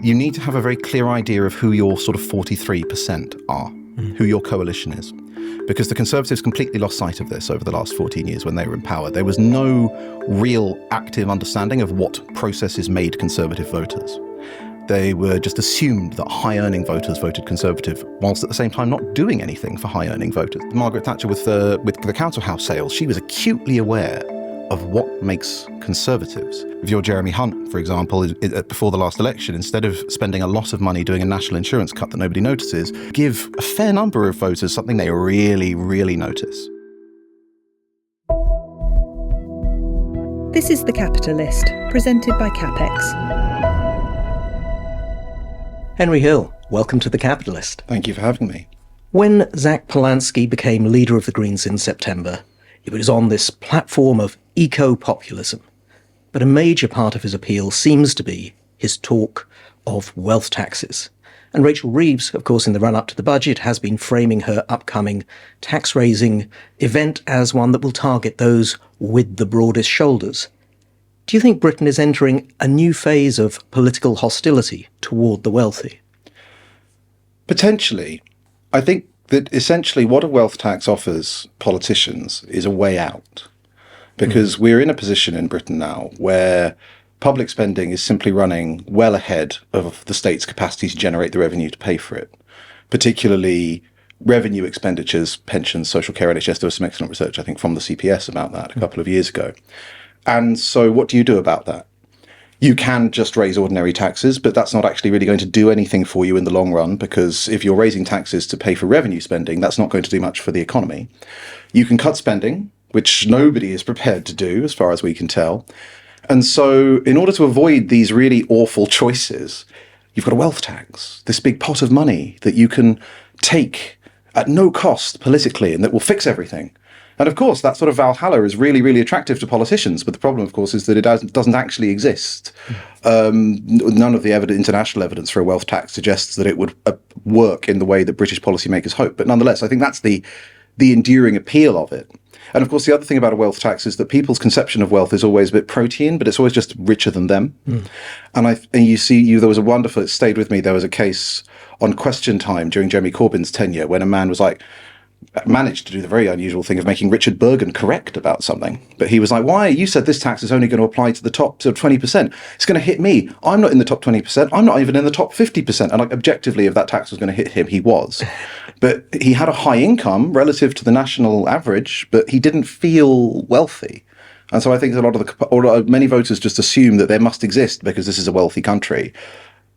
you need to have a very clear idea of who your sort of 43% are, who your coalition is. Because the Conservatives completely lost sight of this over the last 14 years when they were in power. There was no real active understanding of what processes made Conservative voters. They were just assumed that high-earning voters voted Conservative, whilst at the same time not doing anything for high-earning voters. Margaret Thatcher with the council house sales, she was acutely aware of what makes Conservatives. If you're Jeremy Hunt, for example, before the last election, instead of spending a lot of money doing a national insurance cut that nobody notices, give a fair number of voters something they really, really notice. This is The Capitalist, presented by CapX. Henry Hill, welcome to The Capitalist. Thank you for having me. When Zach Polanski became leader of the Greens in September, it was on this platform of eco-populism. But a major part of his appeal seems to be his talk of wealth taxes. And Rachel Reeves, of course, in the run-up to the budget, has been framing her upcoming tax-raising event as one that will target those with the broadest shoulders. Do you think Britain is entering a new phase of political hostility toward the wealthy? Potentially. I think that essentially what a wealth tax offers politicians is a way out. Because we're in a position in Britain now where public spending is simply running well ahead of the state's capacity to generate the revenue to pay for it. Particularly revenue expenditures, pensions, social care, NHS. There was some excellent research, I think, from the CPS about that a couple of years ago. And so what do you do about that? You can just raise ordinary taxes, but that's not actually really going to do anything for you in the long run, because if you're raising taxes to pay for revenue spending, that's not going to do much for the economy. You can cut spending, which nobody is prepared to do, as far as we can tell. And so in order to avoid these really awful choices, you've got a wealth tax, this big pot of money that you can take at no cost politically and that will fix everything. And of course, that sort of Valhalla is really, really attractive to politicians. But the problem, of course, is that it doesn't actually exist. None of the international evidence for a wealth tax suggests that it would work in the way that British policymakers hope. But nonetheless, I think that's the enduring appeal of it. And of course, the other thing about a wealth tax is that people's conception of wealth is always a bit protean, but it's always just richer than them. And there was a wonderful, it stayed with me, there was a case on Question Time during Jeremy Corbyn's tenure when a man was like, managed to do the very unusual thing of making Richard Bergen correct about something. But he was like, why? You said this tax is only going to apply to the top 20%. It's going to hit me. I'm not in the top 20%. I'm not even in the top 50%. And like, objectively, if that tax was going to hit him, he was. But he had a high income relative to the national average, but he didn't feel wealthy. And so I think many voters just assume that there must exist, because this is a wealthy country,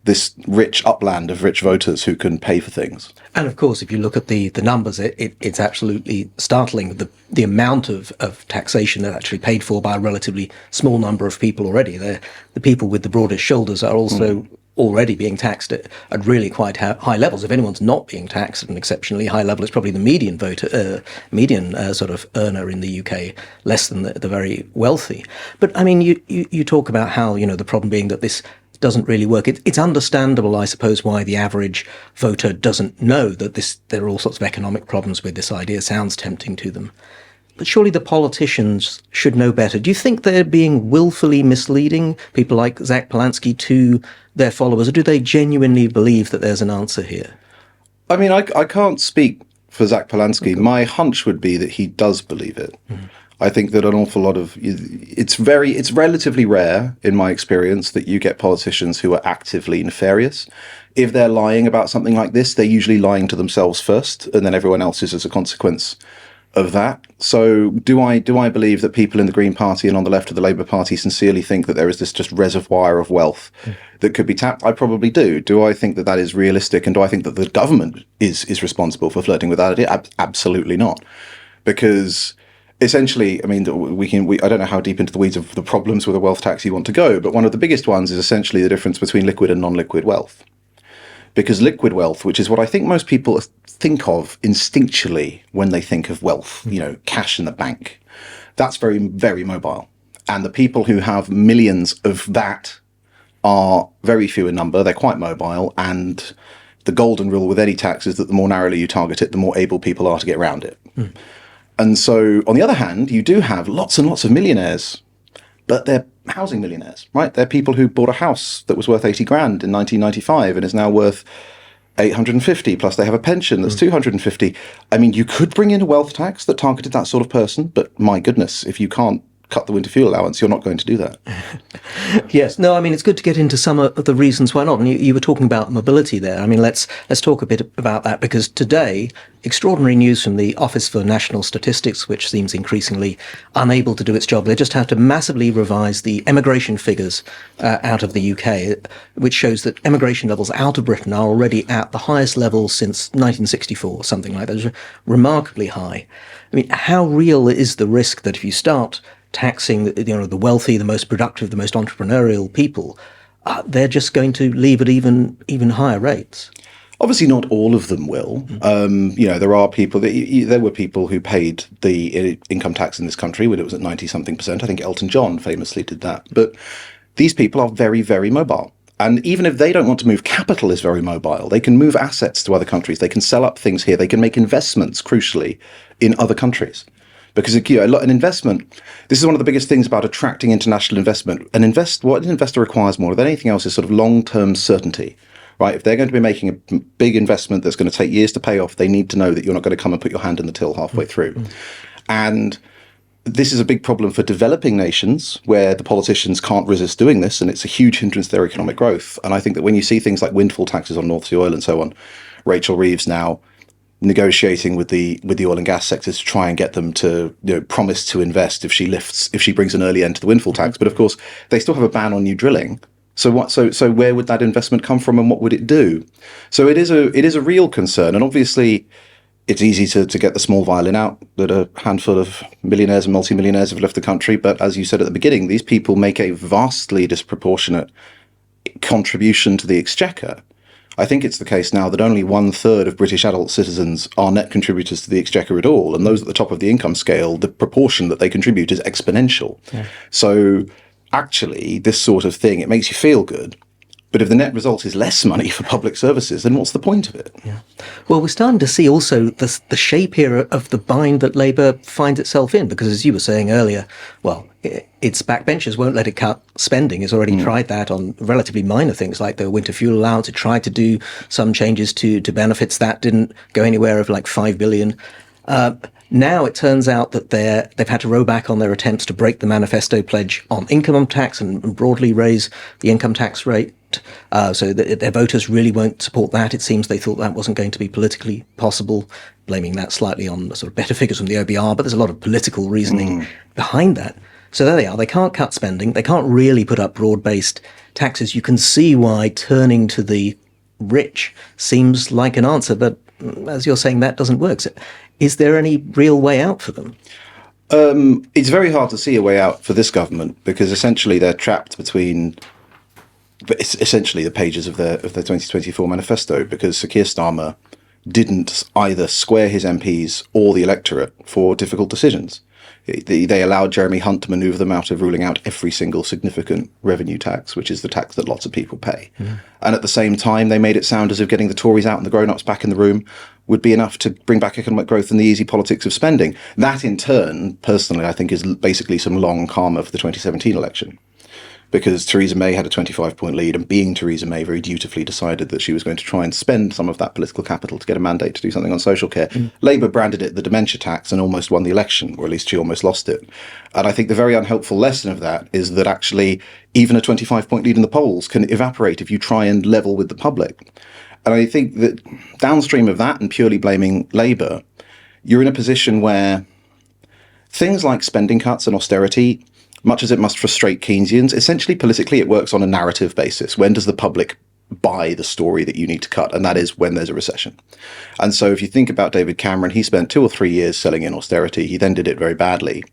this rich upland of rich voters who can pay for things. And of course, if you look at the numbers, it's absolutely startling, the amount of taxation that's actually paid for by a relatively small number of people already. The people with the broadest shoulders are also already being taxed at really quite high levels. If anyone's not being taxed at an exceptionally high level, it's probably the median sort of earner in the UK, less than the very wealthy. But I mean, you talk about how, the problem being that this doesn't really work. It's understandable, I suppose, why the average voter doesn't know that there are all sorts of economic problems with this idea. It sounds tempting to them. But surely the politicians should know better. Do you think they're being willfully misleading people like Zach Polanski to their followers, or do they genuinely believe that there's an answer here? I mean, I can't speak for Zach Polanski. Okay. My hunch would be that he does believe it. I think that an awful lot of it's relatively rare in my experience that you get politicians who are actively nefarious. If they're lying about something like this, they're usually lying to themselves first, and then everyone else is as a consequence of that. So do I believe that people in the Green Party and on the left of the Labour Party sincerely think that there is this just reservoir of wealth that could be tapped? I probably do. Do I think that that is realistic, and do I think that the government is responsible for flirting with that idea? Absolutely not. Because essentially, I mean, I don't know how deep into the weeds of the problems with a wealth tax you want to go, but one of the biggest ones is essentially the difference between liquid and non-liquid wealth. Because liquid wealth, which is what I think most people think of instinctually when they think of wealth, cash in the bank, that's very, very mobile. And the people who have millions of that are very few in number. They're quite mobile. And the golden rule with any tax is that the more narrowly you target it, the more able people are to get around it. And so, on the other hand, you do have lots and lots of millionaires but they're housing millionaires, right? They're people who bought a house that was worth 80 grand in 1995 and is now worth 850, plus they have a pension that's 250. I mean, you could bring in a wealth tax that targeted that sort of person, but my goodness, if you can't cut the winter fuel allowance, you're not going to do that. Yes. No, I mean, it's good to get into some of the reasons why not. And you were talking about mobility there. I mean, let's talk a bit about that, because today, extraordinary news from the Office for National Statistics, which seems increasingly unable to do its job. They just have to massively revise the emigration figures out of the UK, which shows that emigration levels out of Britain are already at the highest level since 1964, something like that. It's remarkably high. I mean, how real is the risk that if you start taxing the wealthy, the most productive, the most entrepreneurial people, they're just going to leave at even higher rates? Obviously, not all of them will. There are people there were people who paid the income tax in this country when it was at 90-something%. I think Elton John famously did that. But these people are very, very mobile. And even if they don't want to move, capital is very mobile. They can move assets to other countries. They can sell up things here. They can make investments, crucially, in other countries. Because an investment, this is one of the biggest things about attracting international investment. What an investor requires more than anything else is sort of long-term certainty, right? If they're going to be making a big investment that's going to take years to pay off, they need to know that you're not going to come and put your hand in the till halfway through. And this is a big problem for developing nations where the politicians can't resist doing this, and it's a huge hindrance to their economic growth. And I think that when you see things like windfall taxes on North Sea oil and so on, Rachel Reeves now negotiating with the oil and gas sectors to try and get them to promise to invest if she brings an early end to the windfall tax. But of course, they still have a ban on new drilling. So where would that investment come from, and what would it do? So it is a real concern, and obviously it's easy to get the small violin out that a handful of millionaires and multimillionaires have left the country. But as you said at the beginning, these people make a vastly disproportionate contribution to the exchequer. I think it's the case now that only 1/3 of British adult citizens are net contributors to the exchequer at all. And those at the top of the income scale, the proportion that they contribute is exponential. Yeah. So actually, this sort of thing, it makes you feel good. But if the net result is less money for public services, then what's the point of it? Yeah. Well, we're starting to see also the shape here of the bind that Labour finds itself in, because as you were saying earlier, well, its backbenchers won't let it cut spending. It's already tried that on relatively minor things like the winter fuel allowance. It tried to do some changes to benefits. That didn't go anywhere of like 5 billion. Now it turns out that they've had to row back on their attempts to break the manifesto pledge on income tax and broadly raise the income tax rate. So that their voters really won't support that. It seems they thought that wasn't going to be politically possible, blaming that slightly on the sort of better figures from the OBR, but there's a lot of political reasoning behind that. So there they are. They can't cut spending. They can't really put up broad-based taxes. You can see why turning to the rich seems like an answer, but as you're saying, that doesn't work. So is there any real way out for them? It's very hard to see a way out for this government, because essentially they're trapped between essentially the pages of their 2024 manifesto, because Sir Keir Starmer didn't either square his MPs or the electorate for difficult decisions. They allowed Jeremy Hunt to manoeuvre them out of ruling out every single significant revenue tax, which is the tax that lots of people pay. And at the same time, they made it sound as if getting the Tories out and the grown-ups back in the room would be enough to bring back economic growth and the easy politics of spending. That, in turn, personally, I think is basically some long karma for the 2017 election. Because Theresa May had a 25-point lead, and being Theresa May very dutifully decided that she was going to try and spend some of that political capital to get a mandate to do something on social care. Labour branded it the dementia tax and almost won the election, or at least she almost lost it. And I think the very unhelpful lesson of that is that actually even a 25-point lead in the polls can evaporate if you try and level with the public. And I think that downstream of that and purely blaming Labour, you're in a position where things like spending cuts and austerity, much as it must frustrate Keynesians, essentially politically it works on a narrative basis. When does the public buy the story that you need to cut? And that is when there's a recession. And so if you think about David Cameron, he spent 2 or 3 years selling in austerity. He then did it very badly.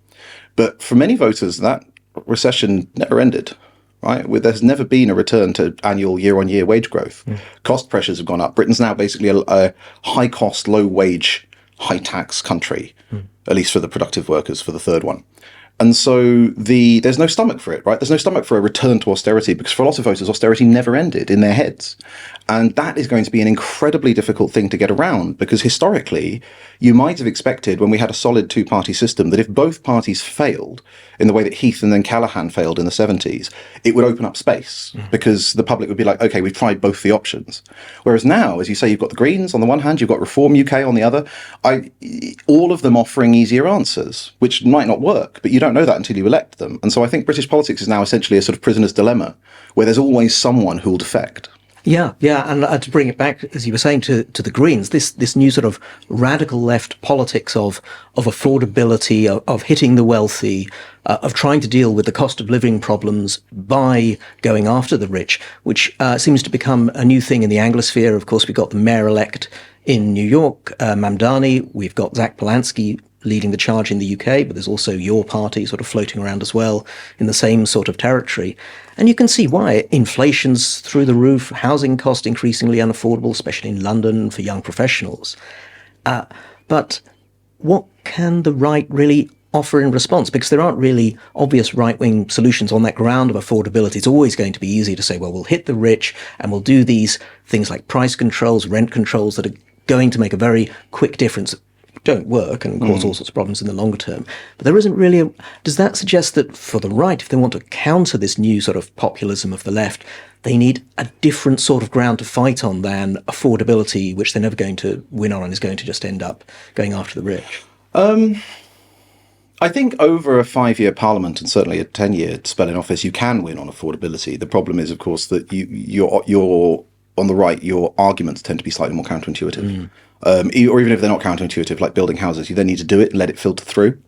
But for many voters, that recession never ended, right? There's never been a return to annual year-on-year wage growth. Cost pressures have gone up. Britain's now basically a high-cost, low-wage, high-tax country, at least for the productive workers, for the third one. And so there's no stomach for it, right? There's no stomach for a return to austerity, because for a lot of voters, austerity never ended in their heads. And that is going to be an incredibly difficult thing to get around, because historically, you might have expected, when we had a solid two-party system, that if both parties failed in the way that Heath and then Callaghan failed in the 70s, it would open up space, because the public would be like, okay, we've tried both the options. Whereas now, as you say, you've got the Greens on the one hand, you've got Reform UK on the other, all of them offering easier answers, which might not work, but you don't know that until you elect them. And so I think British politics is now essentially a sort of prisoner's dilemma, where there's always someone who will defect. Yeah, and to bring it back, as you were saying, to the Greens, this new sort of radical left politics of affordability, of hitting the wealthy, of trying to deal with the cost of living problems by going after the rich, which seems to become a new thing in the Anglosphere. Of course, we've got the mayor-elect in New York, Mamdani. We've got Zach Polanski leading the charge in the UK, but there's also your party sort of floating around as well in the same sort of territory. And you can see why. Inflation's through the roof, housing cost increasingly unaffordable, especially in London for young professionals. But what can the right really offer in response? Because there aren't really obvious right-wing solutions on that ground of affordability. It's always going to be easy to say, well, we'll hit the rich and we'll do these things like price controls, rent controls that are going to make a very quick difference, don't work and cause all sorts of problems in the longer term. But there isn't really does that suggest that for the right, if they want to counter this new sort of populism of the left, they need a different sort of ground to fight on than affordability, which they're never going to win on and is going to just end up going after the rich? I think over a 5-year parliament and certainly a 10-year spell in office, you can win on affordability. The problem is, of course, that you're on the right, your arguments tend to be slightly more counterintuitive. Or even if they're not counterintuitive, like building houses, you then need to do it and let it filter through.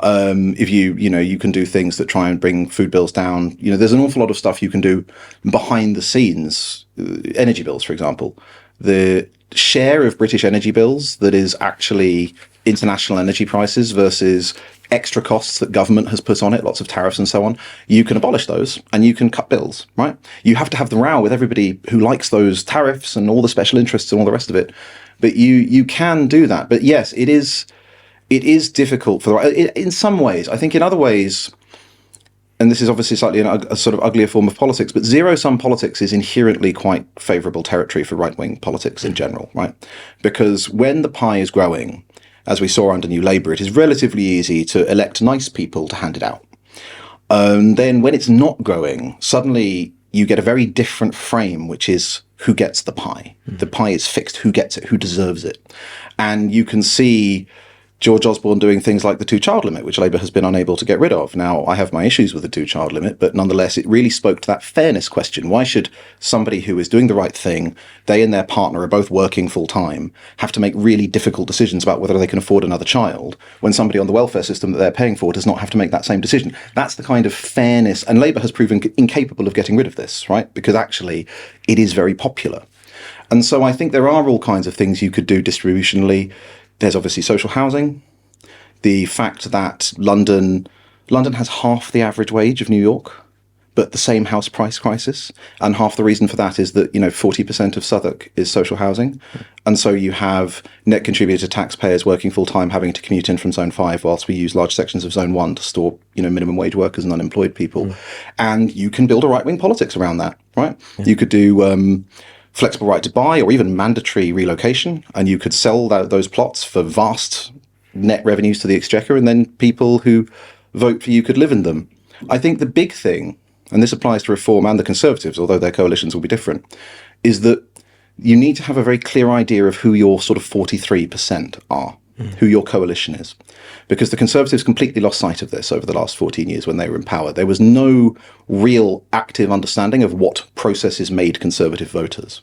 If you can do things that try and bring food bills down. There's an awful lot of stuff you can do behind the scenes. Energy bills, for example. The share of British energy bills that is actually international energy prices versus extra costs that government has put on it, lots of tariffs and so on, you can abolish those and you can cut bills, right? You have to have the row with everybody who likes those tariffs and all the special interests and all the rest of it. But you can do that. But yes, it is difficult for the right. In some ways. I think in other ways, and this is obviously slightly a sort of uglier form of politics, but zero-sum politics is inherently quite favourable territory for right-wing politics in general, right? Because when the pie is growing, as we saw under New Labour, it is relatively easy to elect nice people to hand it out. Then when it's not growing, suddenly you get a very different frame, which is who gets the pie. The pie is fixed. Who gets it? Who deserves it? And you can see George Osborne doing things like the two-child limit, which Labour has been unable to get rid of. Now, I have my issues with the two-child limit, but nonetheless, it really spoke to that fairness question. Why should somebody who is doing the right thing, they and their partner are both working full-time, have to make really difficult decisions about whether they can afford another child, when somebody on the welfare system that they're paying for does not have to make that same decision? That's the kind of fairness, and Labour has proven incapable of getting rid of this, right? Because actually, it is very popular. And so I think there are all kinds of things you could do distributionally. There's obviously social housing. The fact that London has half the average wage of New York, but the same house price crisis. And half the reason for that is that, 40% of Southwark is social housing. And so you have net contributor taxpayers working full time having to commute in from Zone 5 whilst we use large sections of Zone 1 to store, minimum wage workers and unemployed people. And you can build a right-wing politics around that, right? You could do flexible right to buy or even mandatory relocation, and you could sell those plots for vast net revenues to the exchequer, and then people who vote for you could live in them. I think the big thing, and this applies to Reform and the Conservatives, although their coalitions will be different, is that you need to have a very clear idea of who your sort of 43% are, who your coalition is. Because the Conservatives completely lost sight of this over the last 14 years when they were in power. There was no real active understanding of what processes made Conservative voters.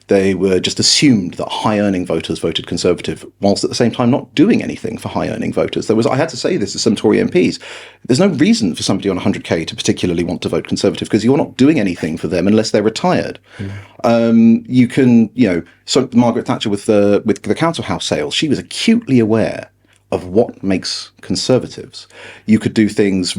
They were just assumed that high-earning voters voted Conservative, whilst at the same time not doing anything for high-earning voters. I had to say this to some Tory MPs, there's no reason for somebody on 100k to particularly want to vote Conservative, because you're not doing anything for them unless they're retired. You can, so Margaret Thatcher with the council house sales, she was acutely aware of what makes Conservatives. You could do things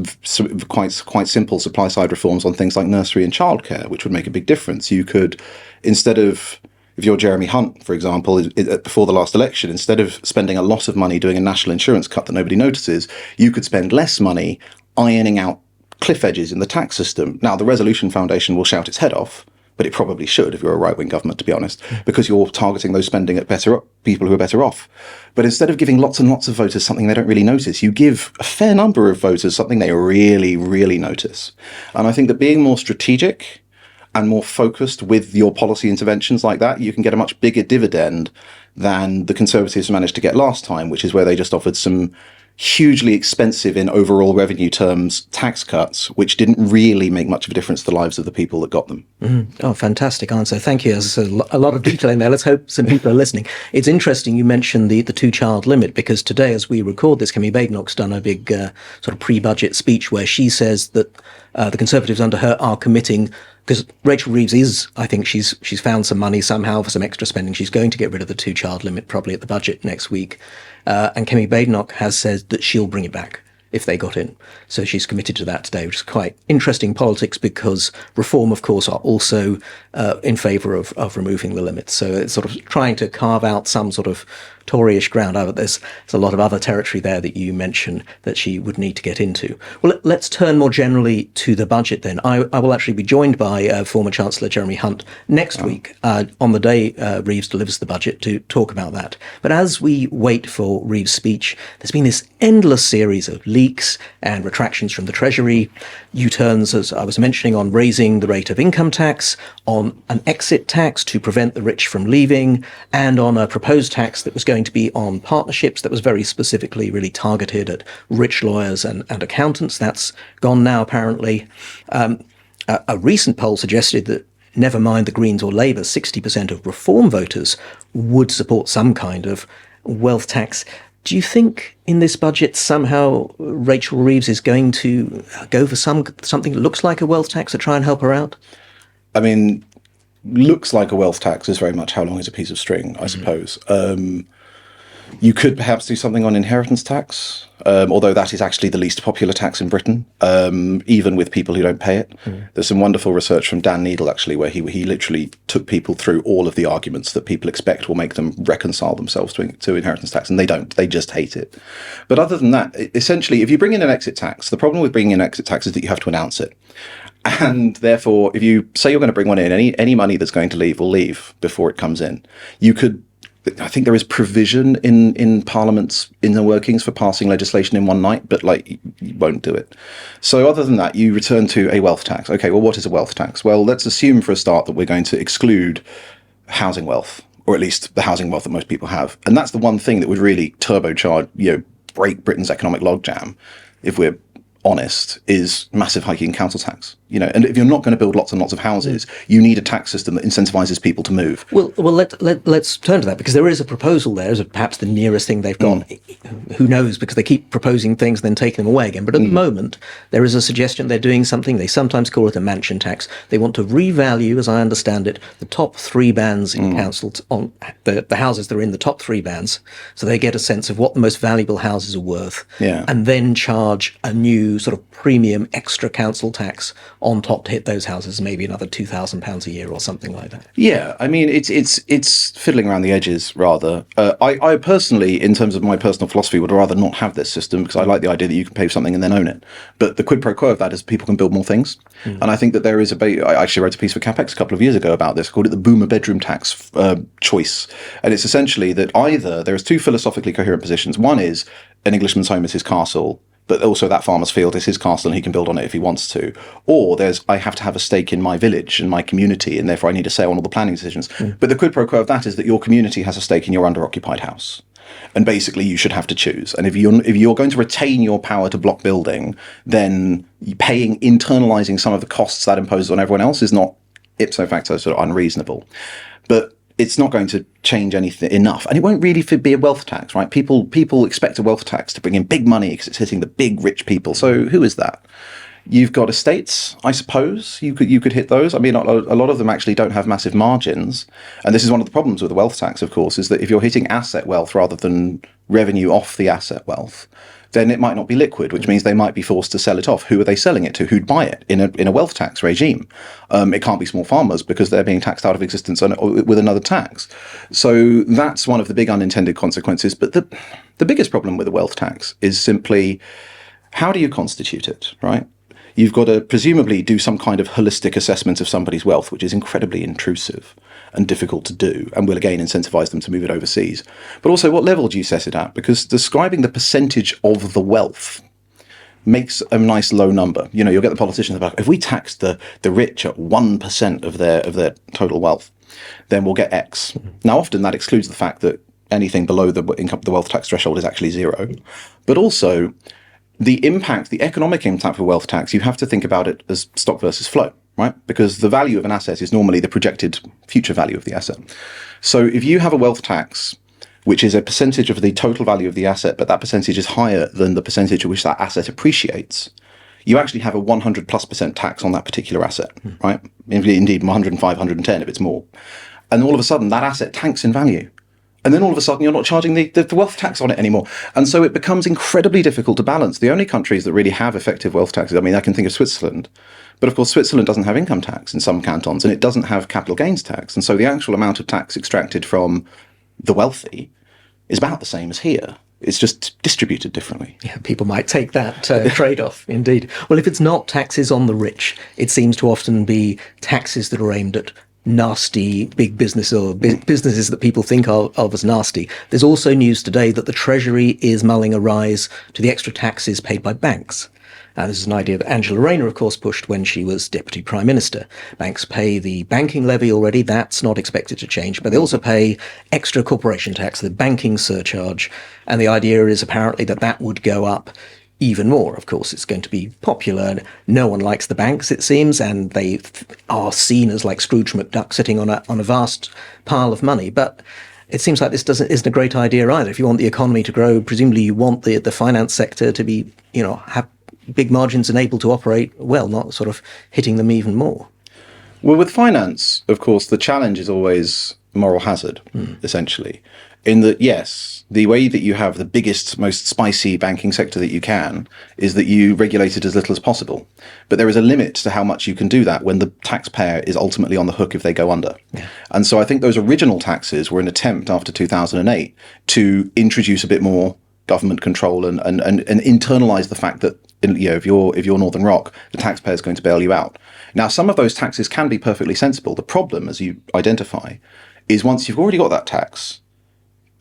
quite simple supply-side reforms on things like nursery and childcare, which would make a big difference. You could, instead of, if you're Jeremy Hunt, for example, before the last election, instead of spending a lot of money doing a national insurance cut that nobody notices, you could spend less money ironing out cliff edges in the tax system. Now, the Resolution Foundation will shout its head off, but it probably should if you're a right-wing government, to be honest, because you're targeting those spending at people who are better off. But instead of giving lots and lots of voters something they don't really notice, you give a fair number of voters something they really, really notice. And I think that being more strategic and more focused with your policy interventions like that, you can get a much bigger dividend than the Conservatives managed to get last time, which is where they just offered some hugely expensive in overall revenue terms tax cuts, which didn't really make much of a difference to the lives of the people that got them. Oh, fantastic answer. Thank you. There's a lot of detail in there. Let's hope some people are listening. It's interesting you mentioned the two-child limit, because today, as we record this, Kemi Badenoch's done a big sort of pre-budget speech where she says that the Conservatives under her are committing, because Rachel Reeves is, I think she's found some money somehow for some extra spending. She's going to get rid of the two-child limit probably at the budget next week. And Kemi Badenoch has said that she'll bring it back if they got in. So she's committed to that today, which is quite interesting politics, because Reform, of course, are also in favour of removing the limits. So it's sort of trying to carve out some sort of Tory-ish ground. There's a lot of other territory there that you mentioned that she would need to get into. Well, let's turn more generally to the budget then. I will actually be joined by former Chancellor Jeremy Hunt next week on the day Reeves delivers the budget to talk about that. But as we wait for Reeves' speech, there's been this endless series of leaks and retractions from the Treasury, U-turns, as I was mentioning, on raising the rate of income tax, on an exit tax to prevent the rich from leaving, and on a proposed tax that was going to be on partnerships that was very specifically really targeted at rich lawyers and accountants. That's gone now, apparently. A recent poll suggested that never mind the Greens or Labour, 60% of Reform voters would support some kind of wealth tax. Do you think in this budget somehow Rachel Reeves is going to go for something that looks like a wealth tax to try and help her out? I mean, looks like a wealth tax is very much how long is a piece of string, I suppose. You could perhaps do something on inheritance tax, although that is actually the least popular tax in Britain, even with people who don't pay it. There's some wonderful research from Dan Needle, actually, where he literally took people through all of the arguments that people expect will make them reconcile themselves to inheritance tax, and they don't. They just hate it. But other than that, essentially, if you bring in an exit tax, the problem with bringing in an exit tax is that you have to announce it. And therefore, if you say you're going to bring one in, any money that's going to leave will leave before it comes in. I think there is provision in Parliament's inner workings for passing legislation in one night, but you won't do it. So other than that, you return to a wealth tax. Okay, well, what is a wealth tax? Well, let's assume for a start that we're going to exclude housing wealth, or at least the housing wealth that most people have. And that's the one thing that would really turbocharge, break Britain's economic logjam, if we're honest, is massive hiking council tax. And if you're not going to build lots and lots of houses, you need a tax system that incentivizes people to move. Well, let's turn to that, because there is a proposal there, is perhaps the nearest thing they've got. Who knows, because they keep proposing things and then taking them away again. But at the moment, there is a suggestion they're doing something. They sometimes call it a mansion tax. They want to revalue, as I understand it, the top three bands in council on the houses that are in the top three bands, so they get a sense of what the most valuable houses are worth, and then charge a new sort of premium extra council tax on top to hit those houses, maybe another £2,000 a year or something like that. Yeah, I mean, it's fiddling around the edges, rather. I personally, in terms of my personal philosophy, would rather not have this system, because I like the idea that you can pay for something and then own it. But the quid pro quo of that is people can build more things. And I think that there is I actually wrote a piece for CapX a couple of years ago about this, called it the boomer bedroom tax choice. And it's essentially that either there's two philosophically coherent positions. One is an Englishman's home is his castle, but also that farmer's field is his castle and he can build on it if he wants to. Or there's, I have to have a stake in my village and my community, and therefore I need a say on all the planning decisions. But the quid pro quo of that is that your community has a stake in your under-occupied house. And basically you should have to choose. And if you're going to retain your power to block building, then internalizing some of the costs that imposes on everyone else is not ipso facto sort of unreasonable. But it's not going to change anything enough. And it won't really be a wealth tax, right? People expect a wealth tax to bring in big money because it's hitting the big rich people. So who is that? You've got estates, I suppose. You could hit those. I mean, a lot of them actually don't have massive margins. And this is one of the problems with the wealth tax, of course, is that if you're hitting asset wealth rather than revenue off the asset wealth, then it might not be liquid, which means they might be forced to sell it off. Who are they selling it to? Who'd buy it in a wealth tax regime? It can't be small farmers because they're being taxed out of existence with another tax. So that's one of the big unintended consequences. But the biggest problem with a wealth tax is simply, how do you constitute it, right? you've got to presumably do some kind of holistic assessment of somebody's wealth, which is incredibly intrusive and difficult to do, and will again incentivize them to move it overseas. But also, what level do you set it at? Because describing the percentage of the wealth makes a nice low number. You know, you'll get the politicians about, if we tax the rich at 1% of their total wealth, then we'll get X. Now, often that excludes the fact that anything below the wealth tax threshold is actually zero. But also, the impact, the economic impact of wealth tax, you have to think about it as stock versus flow, right? Because the value of an asset is normally the projected future value of the asset. So if you have a wealth tax, which is a percentage of the total value of the asset, but that percentage is higher than the percentage at which that asset appreciates, you actually have a 100+% tax on that particular asset, right? Indeed, 105, 110 if it's more. And all of a sudden, that asset tanks in value. And then all of a sudden, you're not charging the wealth tax on it anymore. And so it becomes incredibly difficult to balance. The only countries that really have effective wealth taxes, I mean, I can think of Switzerland. But of course, Switzerland doesn't have income tax in some cantons, and it doesn't have capital gains tax. And so the actual amount of tax extracted from the wealthy is about the same as here. It's just distributed differently. Yeah, people might take that trade-off, indeed. Well, if it's not taxes on the rich, it seems to often be taxes that are aimed at nasty big business or businesses that people think of as nasty. There's also news today that the Treasury is mulling a rise to the extra taxes paid by banks. This is an idea that Angela Rayner, of course, pushed when she was Deputy Prime Minister. Banks pay the banking levy already. That's not expected to change. But they also pay extra corporation tax, the banking surcharge. And the idea is apparently that that would go up even more. Of course, it's going to be popular. No one likes the banks, it seems, and they are seen as like Scrooge McDuck sitting on a vast pile of money. But it seems like this isn't a great idea either. If you want the economy to grow, presumably you want the finance sector to be, have big margins and able to operate well, not sort of hitting them even more. Well, with finance, of course, the challenge is always moral hazard, essentially. In that, yes, the way that you have the biggest, most spicy banking sector that you can is that you regulate it as little as possible. But there is a limit to how much you can do that when the taxpayer is ultimately on the hook if they go under. Yeah. And so I think those original taxes were an attempt after 2008 to introduce a bit more government control and internalize the fact that if you're Northern Rock, the taxpayer is going to bail you out. Now, some of those taxes can be perfectly sensible. The problem, as you identify, is once you've already got that tax,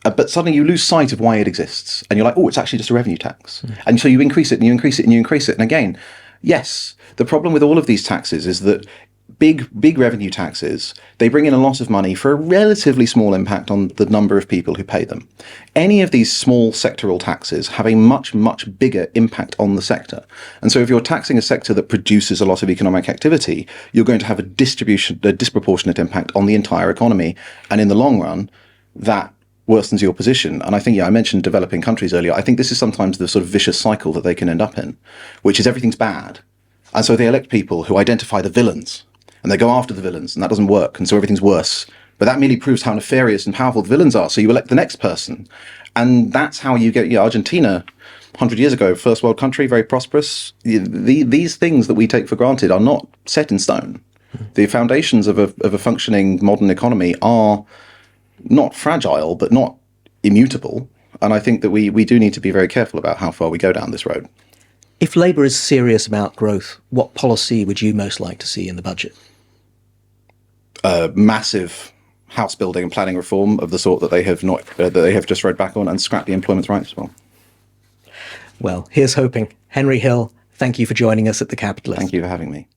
but suddenly you lose sight of why it exists, and you're like, oh, it's actually just a revenue tax, and so you increase it and you increase it and you increase it, and again, yes, the problem with all of these taxes is that big revenue taxes, they bring in a lot of money for a relatively small impact on the number of people who pay them. Any of these small sectoral taxes have a much bigger impact on the sector. And so if you're taxing a sector that produces a lot of economic activity, you're going to have a disproportionate impact on the entire economy. And in the long run, that worsens your position. And I think, I mentioned developing countries earlier. I think this is sometimes the sort of vicious cycle that they can end up in, which is everything's bad. And so they elect people who identify the villains, and they go after the villains, and that doesn't work, and so everything's worse. But that merely proves how nefarious and powerful the villains are, so you elect the next person. And that's how you get Argentina, 100 years ago, first world country, very prosperous. These things that we take for granted are not set in stone. The foundations of a functioning modern economy are not fragile, but not immutable. And I think that we do need to be very careful about how far we go down this road. If Labour is serious about growth, what policy would you most like to see in the budget? Massive house building and planning reform of the sort that they have just rode back on, and scrap the employment rights as well. Well, here's hoping. Henry Hill, thank you for joining us at The Capitalist. Thank you for having me.